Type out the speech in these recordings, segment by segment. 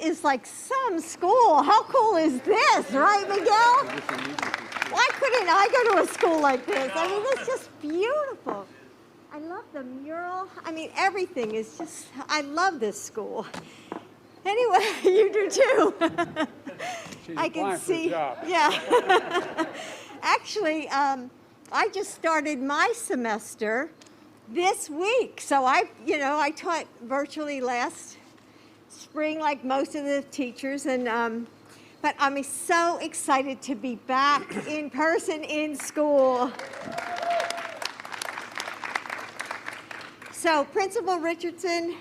is like some school. How cool is this, right, Miguel? Why couldn't I go to a school like this? I mean, it's just beautiful. I love the mural. I mean, everything is just, I love this school. Anyway, you do too. I can see. Yeah. Actually, I just started my semester this week. So I taught virtually last spring, like most of the teachers, and but I'm so excited to be back in person in school. So, Principal Richardson,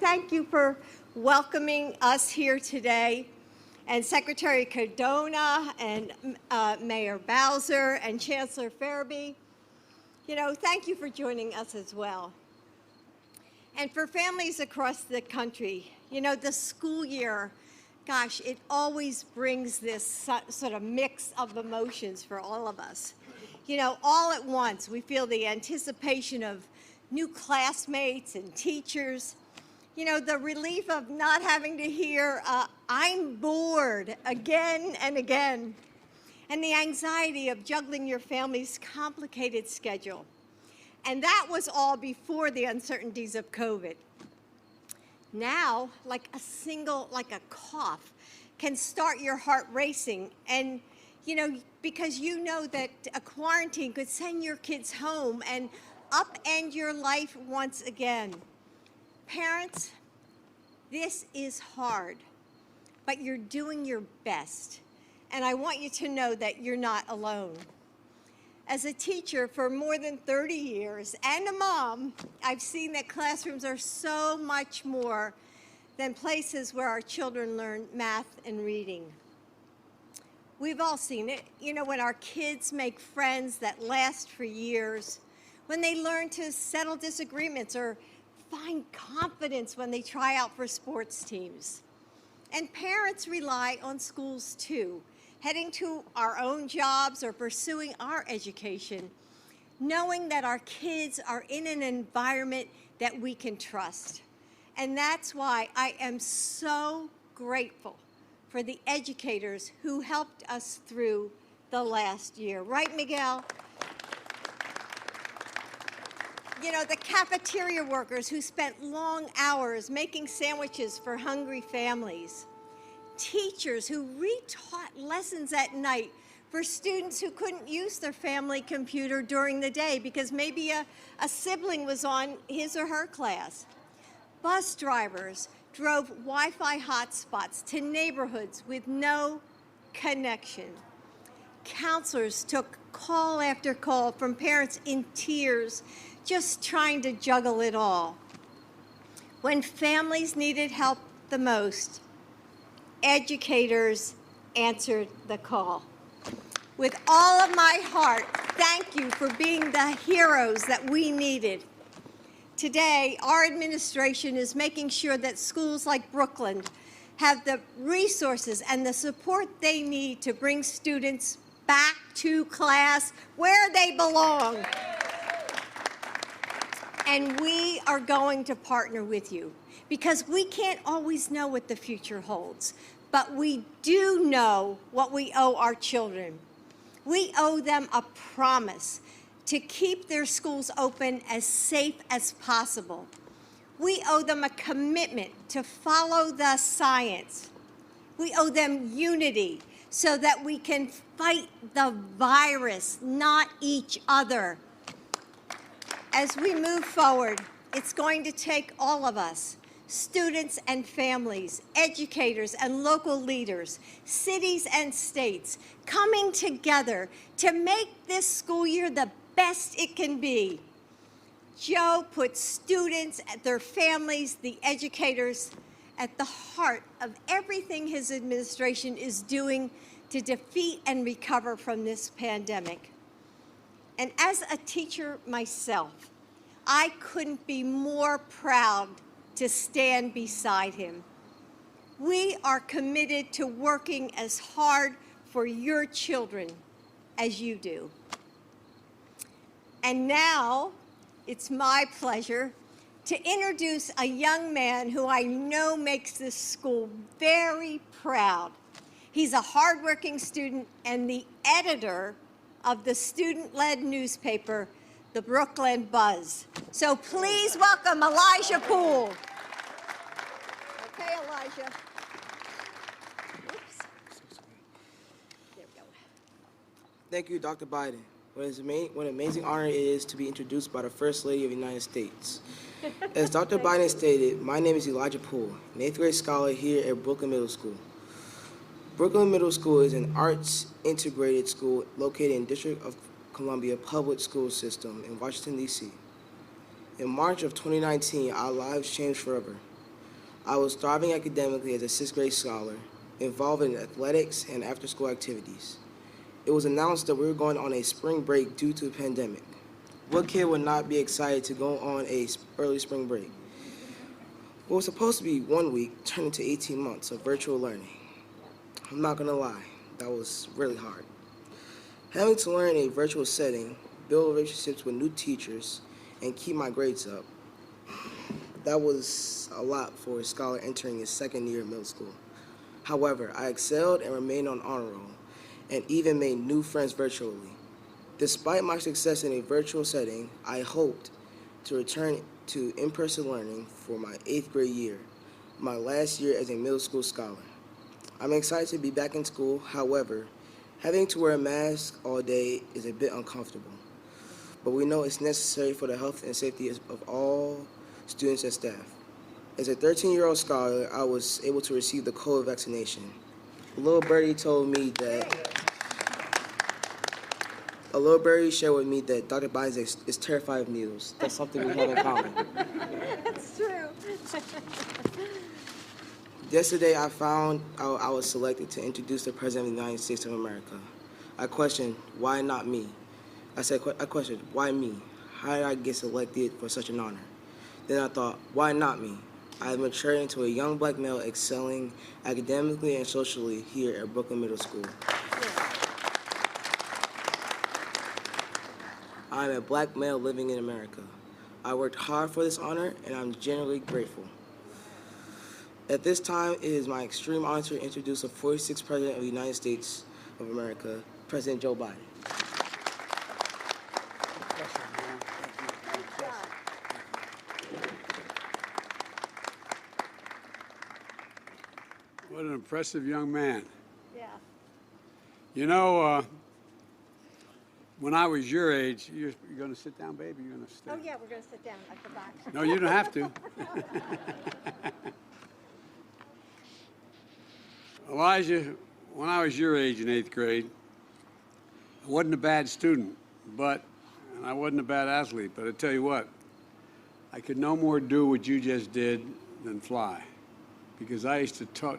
thank you for welcoming us here today, and Secretary Cardona and Mayor Bowser and Chancellor Farabee. Thank you for joining us as well. And for families across the country, the school year, gosh, it always brings this sort of mix of emotions for all of us. All at once, we feel the anticipation of new classmates and teachers, the relief of not having to hear, I'm bored again and again, and the anxiety of juggling your family's complicated schedule. And that was all before the uncertainties of COVID. Now, like a cough can start your heart racing, and because that a quarantine could send your kids home and upend your life once again. Parents, this is hard, but you're doing your best, and I want you to know that you're not alone. As a teacher for more than 30 years and a mom, I've seen that classrooms are so much more than places where our children learn math and reading. We've all seen it, when our kids make friends that last for years, when they learn to settle disagreements or find confidence when they try out for sports teams. And parents rely on schools too, heading to our own jobs or pursuing our education, knowing that our kids are in an environment that we can trust. And that's why I am so grateful for the educators who helped us through the last year. Right, Miguel? The cafeteria workers who spent long hours making sandwiches for hungry families. Teachers who retaught lessons at night for students who couldn't use their family computer during the day because maybe a sibling was on his or her class. Bus drivers drove Wi-Fi hotspots to neighborhoods with no connection. Counselors took call after call from parents in tears, just trying to juggle it all. When families needed help the most, educators answered the call. With all of my heart, thank you for being the heroes that we needed. Today, our administration is making sure that schools like Brooklyn have the resources and the support they need to bring students back to class where they belong. And we are going to partner with you because we can't always know what the future holds, but we do know what we owe our children. We owe them a promise to keep their schools open as safe as possible. We owe them a commitment to follow the science. We owe them unity so that we can fight the virus, not each other. As we move forward, it's going to take all of us, students and families, educators and local leaders, cities and states, coming together to make this school year the best it can be. Joe puts students, their families, the educators at the heart of everything his administration is doing to defeat and recover from this pandemic. And as a teacher myself, I couldn't be more proud to stand beside him. We are committed to working as hard for your children as you do. And now, it's my pleasure to introduce a young man who I know makes this school very proud. He's a hardworking student and the editor of the student-led newspaper, the Brooklyn Buzz. So please welcome Elijah Poole. Okay, Elijah. Oops. There we go. Thank you, Dr. Biden. What an amazing honor it is to be introduced by the First Lady of the United States. As Dr. Biden stated, my name is Elijah Poole, an 8th grade scholar here at Brooklyn Middle School. Brooklyn Middle School is an arts integrated school located in District of Columbia Public School System in Washington, D.C. In March of 2019, our lives changed forever. I was thriving academically as a 6th grade scholar, involved in athletics and after-school activities. It was announced that we were going on a spring break due to the pandemic. What kid would not be excited to go on a early spring break? What was supposed to be 1 week turned into 18 months of virtual learning. I'm not gonna lie, that was really hard. Having to learn in a virtual setting, build relationships with new teachers, and keep my grades up, that was a lot for a scholar entering his 2nd year of middle school. However, I excelled and remained on honor roll, and even made new friends virtually. Despite my success in a virtual setting, I hoped to return to in-person learning for my 8th grade year, my last year as a middle school scholar. I'm excited to be back in school. However, having to wear a mask all day is a bit uncomfortable, but we know it's necessary for the health and safety of all students and staff. As a 13-year-old scholar, I was able to receive the COVID vaccination. A little birdie shared with me that Dr. Biden is terrified of needles. That's something we have in common. That's true. Yesterday, I found out I was selected to introduce the President of the United States of America. I questioned, why not me? I questioned, why me? How did I get selected for such an honor? Then I thought, why not me? I have matured into a young black male excelling academically and socially here at Brooklyn Middle School. I'm a black male living in America. I worked hard for this honor, and I'm genuinely grateful. At this time, it is my extreme honor to introduce the 46th President of the United States of America, President Joe Biden. What an impressive young man. Yeah. You know, when I was your age, you're going to sit down, baby? You're going to stay? Oh, yeah, we're going to sit down. I forgot. No, you don't have to. Elijah, when I was your age in 8th grade, I wasn't a bad student, and I wasn't a bad athlete, but I tell you what, I could no more do what you just did than fly, because I used to talk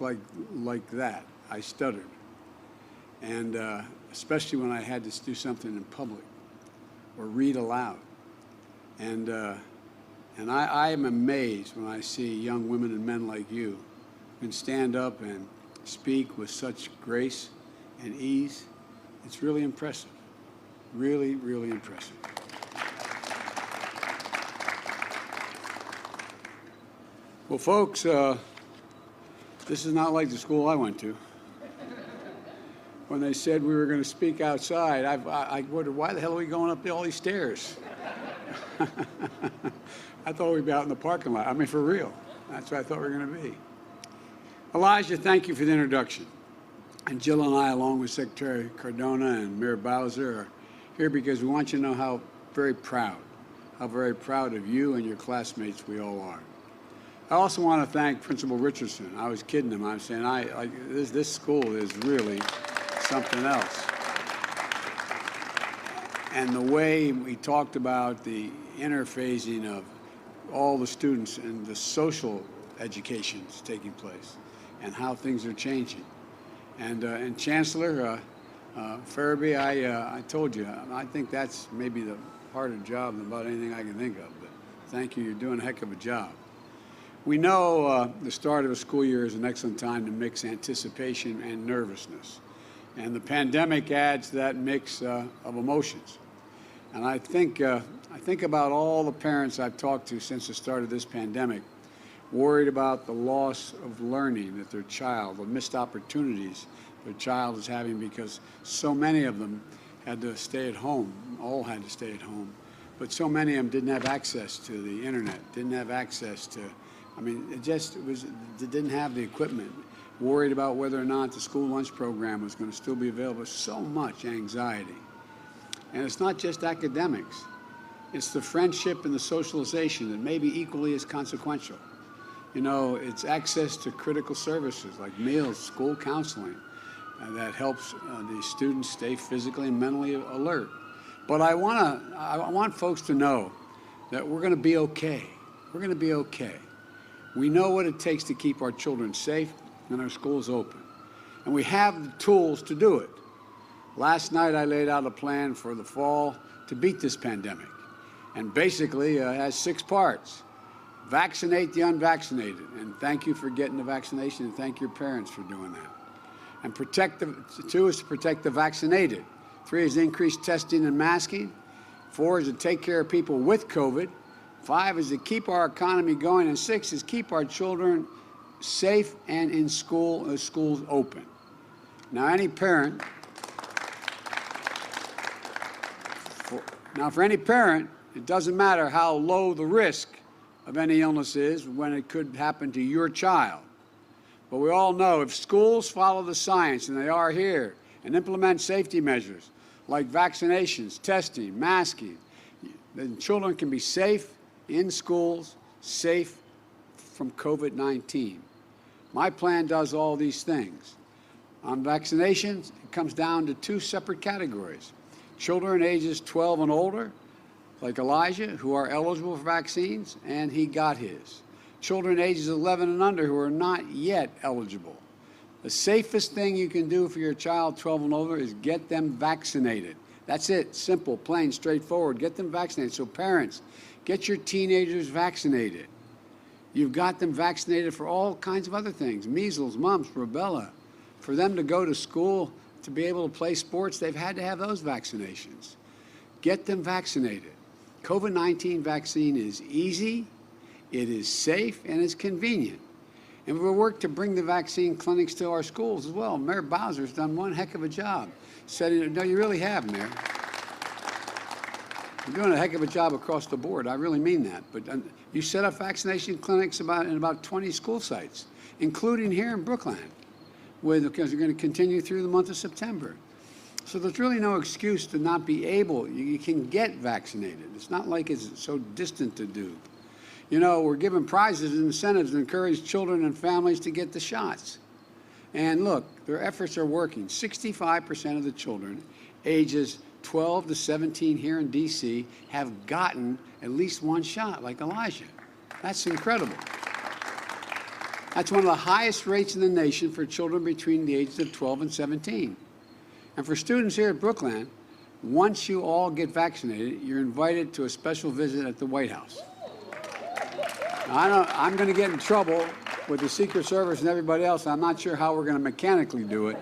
like that. I stuttered, and especially when I had to do something in public or read aloud. And I am amazed when I see young women and men like you who can stand up and speak with such grace and ease. It's really impressive. Really, really impressive. Well, folks, this is not like the school I went to. When they said we were going to speak outside, I wondered, why the hell are we going up all these stairs? I thought we'd be out in the parking lot. I mean, for real. That's what I thought we were going to be. Elijah, thank you for the introduction. And Jill and I, along with Secretary Cardona and Mayor Bowser, are here because we want you to know how very proud of you and your classmates we all are. I also want to thank Principal Richardson. I was kidding him. I was saying, this school is really something else. And the way we talked about the interfacing of all the students and the social education that's taking place and how things are changing. And Chancellor Farabee, I told you, I think that's maybe the harder job than about anything I can think of. But thank you. You're doing a heck of a job. We know the start of a school year is an excellent time to mix anticipation and nervousness. And the pandemic adds that mix of emotions. And I think I think about all the parents I've talked to since the start of this pandemic, worried about the loss of learning that their child, the missed opportunities their child is having because so many of them had to stay at home, all had to stay at home. But so many of them didn't have access to the internet, didn't have access to, they didn't have the equipment, worried about whether or not the school lunch program was going to still be available. So much anxiety. And it's not just academics. It's the friendship and the socialization that may be equally as consequential. You know, it's access to critical services like meals, school counseling, that helps the students stay physically and mentally alert. But I want folks to know that we're going to be okay. We're going to be okay. We know what it takes to keep our children safe and our schools open. And we have the tools to do it. Last night I laid out a plan for the fall to beat this pandemic. And basically it has 6 parts. Vaccinate the unvaccinated. And thank you for getting the vaccination, and thank your parents for doing that. And 2 is to protect the vaccinated. 3 is increase testing and masking. 4 is to take care of people with COVID. 5 is to keep our economy going. And 6 is keep our children safe and in school, schools open. Now, any parent, for any parent, it doesn't matter how low the risk of any illness is when it could happen to your child. But we all know if schools follow the science, and they are here, and implement safety measures like vaccinations, testing, masking, then children can be safe in schools, safe from COVID-19. My plan does all these things. On vaccinations, it comes down to 2 separate categories. Children ages 12 and older, like Elijah, who are eligible for vaccines, and he got his. Children ages 11 and under who are not yet eligible. The safest thing you can do for your child 12 and older is get them vaccinated. That's it, simple, plain, straightforward. Get them vaccinated. So parents, get your teenagers vaccinated. You've got them vaccinated for all kinds of other things, measles, mumps, rubella. For them to go to school, to be able to play sports, they've had to have those vaccinations. Get them vaccinated. COVID-19 vaccine is easy, it is safe, and it's convenient. And we'll work to bring the vaccine clinics to our schools as well. Mayor Bowser's done one heck of a job. No, you really have, Mayor. You're doing a heck of a job across the board. I really mean that. But you set up vaccination clinics in about 20 school sites, including here in Brookline, because you're going to continue through the month of September. So there's really no excuse to not be able. You can get vaccinated. It's not like it's so distant to do. You know, we're giving prizes and incentives to encourage children and families to get the shots. And look, their efforts are working. 65% of the children ages 12 to 17 here in D.C. have gotten at least 1 shot, like Elijah. That's incredible. That's one of the highest rates in the nation for children between the ages of 12 and 17. And for students here at Brookline, once you all get vaccinated, you're invited to a special visit at the White House. Now, I'm going to get in trouble with the Secret Service and everybody else. I'm not sure how we're going to mechanically do it.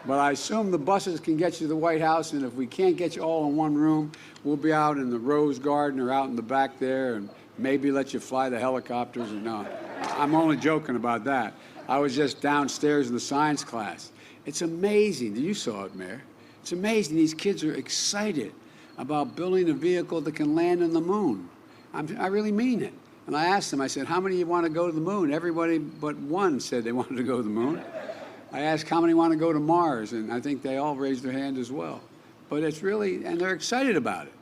But I assume the buses can get you to the White House, and if we can't get you all in one room, we'll be out in the Rose Garden or out in the back there, and maybe let you fly the helicopters. No, I'm only joking about that. I was just downstairs in the science class. It's amazing. You saw it, Mayor. It's amazing. These kids are excited about building a vehicle that can land on the moon. I really mean it. And I asked them, I said, how many of you want to go to the moon? Everybody but one said they wanted to go to the moon. I asked how many want to go to Mars, and I think they all raised their hand as well. But it's really, and they're excited about it.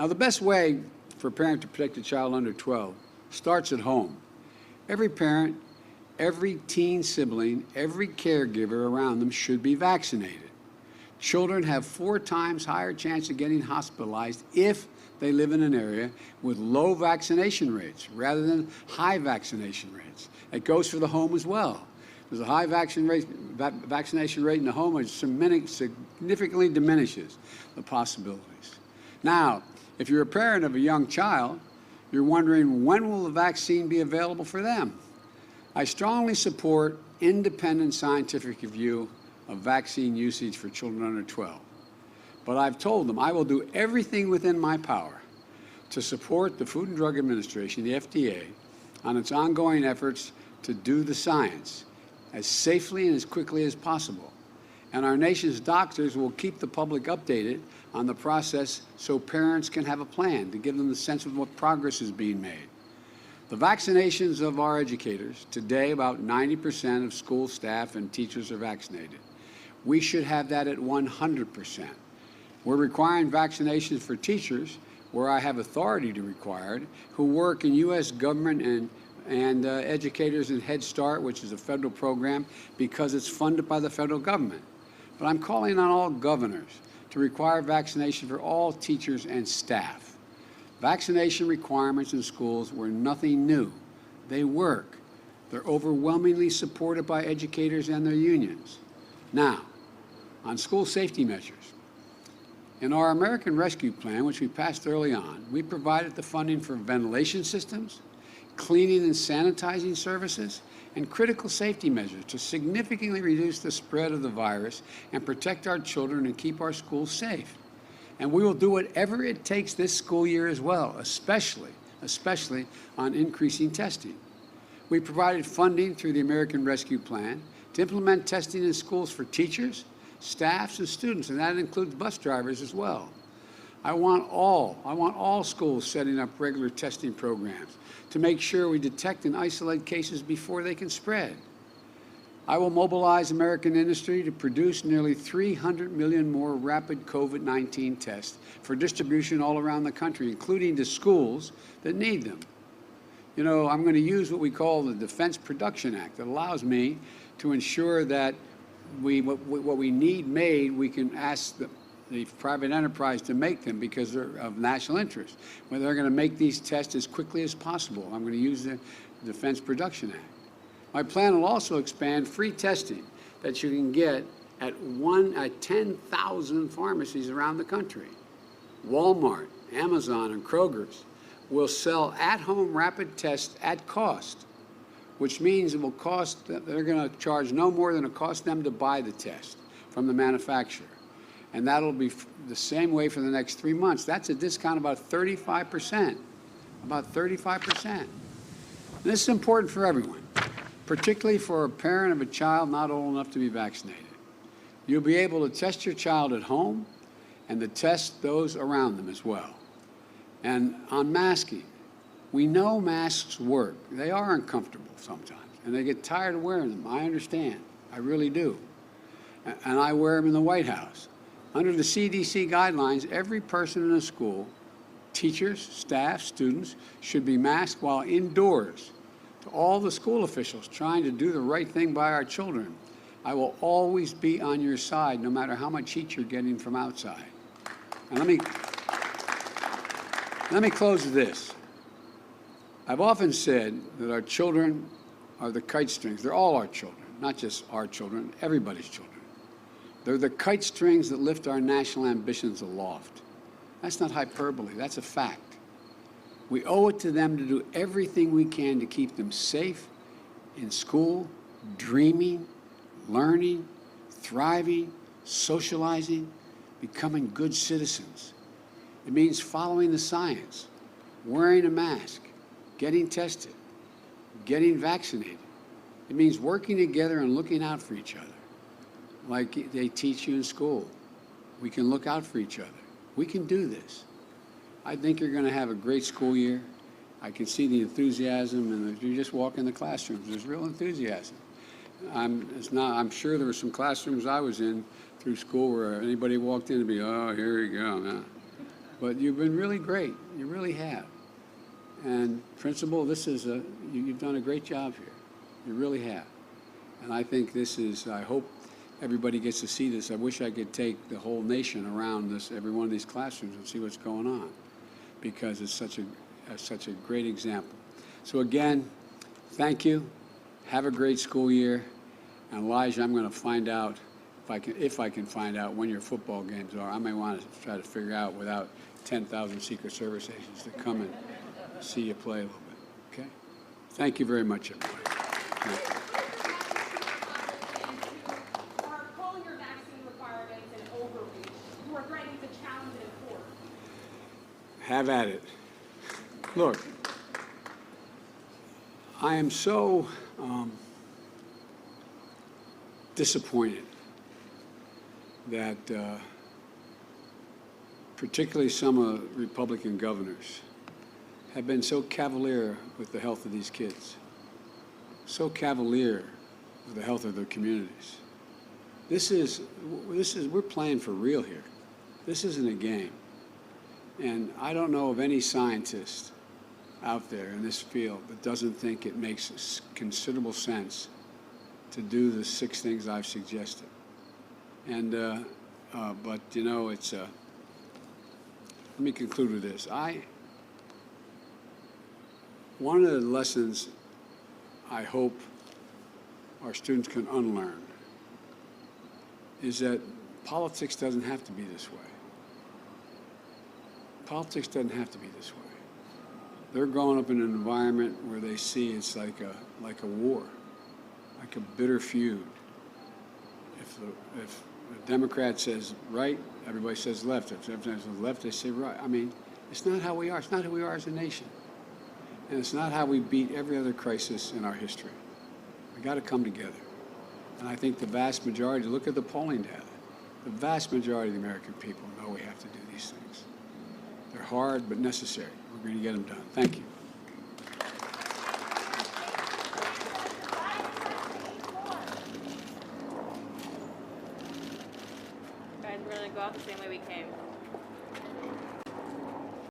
Now, the best way for a parent to protect a child under 12 starts at home. Every parent, every teen sibling, every caregiver around them should be vaccinated. Children have 4 times higher chance of getting hospitalized if they live in an area with low vaccination rates rather than high vaccination rates. It goes for the home as well. There's a high vaccination rate in the home, which significantly diminishes the possibilities. Now, if you're a parent of a young child, you're wondering when will the vaccine be available for them? I strongly support independent scientific review of vaccine usage for children under 12. But I've told them I will do everything within my power to support the Food and Drug Administration, the FDA, on its ongoing efforts to do the science as safely and as quickly as possible. And our nation's doctors will keep the public updated on the process so parents can have a plan to give them the sense of what progress is being made. The vaccinations of our educators, today about 90% of school staff and teachers are vaccinated. We should have that at 100%. We're requiring vaccinations for teachers, where I have authority to require it, who work in U.S. government and educators in Head Start, which is a federal program, because it's funded by the federal government. But I'm calling on all governors to require vaccination for all teachers and staff. Vaccination requirements in schools were nothing new. They work. They're overwhelmingly supported by educators and their unions. Now, on school safety measures. In our American Rescue Plan, which we passed early on, we provided the funding for ventilation systems, cleaning and sanitizing services, and critical safety measures to significantly reduce the spread of the virus and protect our children and keep our schools safe. And we will do whatever it takes this school year as well, especially on increasing testing. We provided funding through the American Rescue Plan to implement testing in schools for teachers, staffs, and students, and that includes bus drivers as well. I want all schools setting up regular testing programs to make sure we detect and isolate cases before they can spread. I will mobilize American industry to produce nearly 300 million more rapid COVID-19 tests for distribution all around the country, including to schools that need them. You know, I'm going to use what we call the Defense Production Act that allows me to ensure that what we need made, we can ask the private enterprise to make them because they're of national interest. Whether they're going to make these tests as quickly as possible, I'm going to use the Defense Production Act. My plan will also expand free testing that you can get at 10,000 pharmacies around the country. Walmart, Amazon, and Kroger's will sell at-home rapid tests at cost, which means it will cost, they're going to charge no more than it costs them to buy the test from the manufacturer. And that'll be the same way for the next 3 months. That's a discount of about 35%. About 35%. And this is important for everyone, particularly for a parent of a child not old enough to be vaccinated. You'll be able to test your child at home and to test those around them as well. And on masking, we know masks work. They are uncomfortable sometimes, and they get tired of wearing them. I understand. I really do. And I wear them in the White House. Under the CDC guidelines, every person in a school, teachers, staff, students, should be masked while indoors. To all the school officials trying to do the right thing by our children, I will always be on your side, no matter how much heat you're getting from outside. And let me close with this. I've often said that our children are the kite strings. They're all our children, not just our children, everybody's children. They're the kite strings that lift our national ambitions aloft. That's not hyperbole, that's a fact. We owe it to them to do everything we can to keep them safe in school, dreaming, learning, thriving, socializing, becoming good citizens. It means following the science, wearing a mask, getting tested, getting vaccinated. It means working together and looking out for each other, like they teach you in school. We can look out for each other. We can do this. I think you're going to have a great school year. I can see the enthusiasm, and you just walk in the classrooms. There's real enthusiasm. I'm sure there were some classrooms I was in through school where anybody walked in and be, oh, here you go. Nah. But you've been really great. You really have. And Principal, you've done a great job here. You really have. And I think I hope everybody gets to see this. I wish I could take the whole nation around every one of these classrooms and see what's going on, because it's such a great example. So again, thank you. Have a great school year. And Elijah, I'm going to find out if I can find out when your football games are. I may want to try to figure out without 10,000 Secret Service agents to come and see you play a little bit. Okay? Thank you very much, everybody. Thank you. Are calling your vaccine requirements an overreach? You are threatening to challenge it in court. Have at it. Look, I am so disappointed that particularly some of the Republican governors have been so cavalier with the health of these kids, so cavalier with the health of their communities. We're playing for real here. This isn't a game. And I don't know of any scientist out there in this field that doesn't think it makes considerable sense to do the 6 things I've suggested. And, but you know, let me conclude with this. One of the lessons I hope our students can unlearn is that politics doesn't have to be this way. Politics doesn't have to be this way. They're growing up in an environment where they see it's like a war, like a bitter feud. If the Democrat says right, everybody says left. If the Democrat says left, they say right. I mean, it's not how we are. It's not who we are as a nation. And it's not how we beat every other crisis in our history. We got to come together. And I think the vast majority, look at the polling data, the vast majority of the American people know we have to do these things. They're hard, but necessary. We're going to get them done. Thank you. Guys, we're going to go out the same way we came.